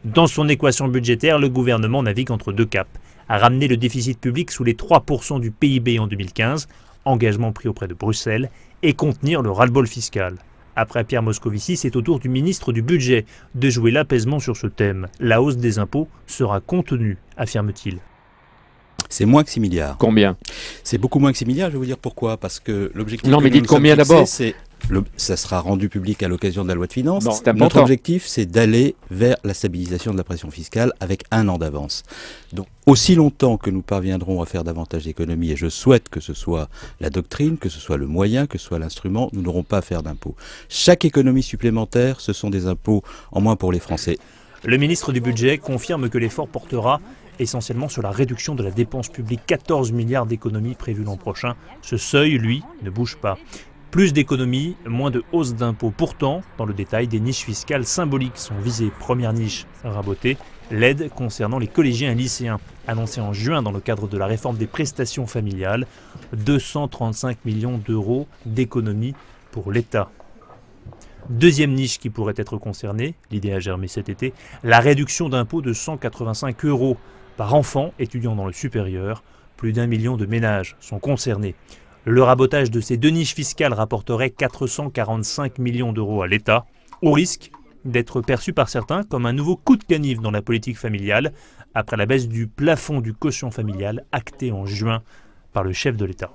Dans son équation budgétaire, le gouvernement navigue entre deux caps. À ramener le déficit public sous les 3% du PIB en 2015, engagement pris auprès de Bruxelles, et contenir le ras-le-bol fiscal. Après Pierre Moscovici, c'est au tour du ministre du Budget de jouer l'apaisement sur ce thème. La hausse des impôts sera contenue, affirme-t-il. C'est moins que 6 milliards. Combien? C'est beaucoup moins que 6 milliards, je vais vous dire pourquoi. Parce que l'objectif Non, mais dites combien d'abord. Ça sera rendu public à l'occasion de la loi de finances. Non, c'est important. Notre objectif, c'est d'aller vers la stabilisation de la pression fiscale avec 1 an d'avance. Donc, aussi longtemps que nous parviendrons à faire davantage d'économies, et je souhaite que ce soit la doctrine, que ce soit le moyen, que ce soit l'instrument, nous n'aurons pas à faire d'impôts. Chaque économie supplémentaire, ce sont des impôts en moins pour les Français. Le ministre du Budget confirme que l'effort portera essentiellement sur la réduction de la dépense publique. 14 milliards d'économies prévues l'an prochain. Ce seuil, lui, ne bouge pas. Plus d'économies, moins de hausse d'impôts. Pourtant, dans le détail, des niches fiscales symboliques sont visées. Première niche rabotée, l'aide concernant les collégiens et lycéens. Annoncée en juin dans le cadre de la réforme des prestations familiales, 235 millions d'euros d'économies pour l'État. Deuxième niche qui pourrait être concernée, l'idée a germé cet été, la réduction d'impôts de 185 € par enfant étudiant dans le supérieur. Plus d'1 million de ménages sont concernés. Le rabotage de ces deux niches fiscales rapporterait 445 millions d'euros à l'État, au risque d'être perçu par certains comme un nouveau coup de canif dans la politique familiale, après la baisse du plafond du quotient familial acté en juin par le chef de l'État.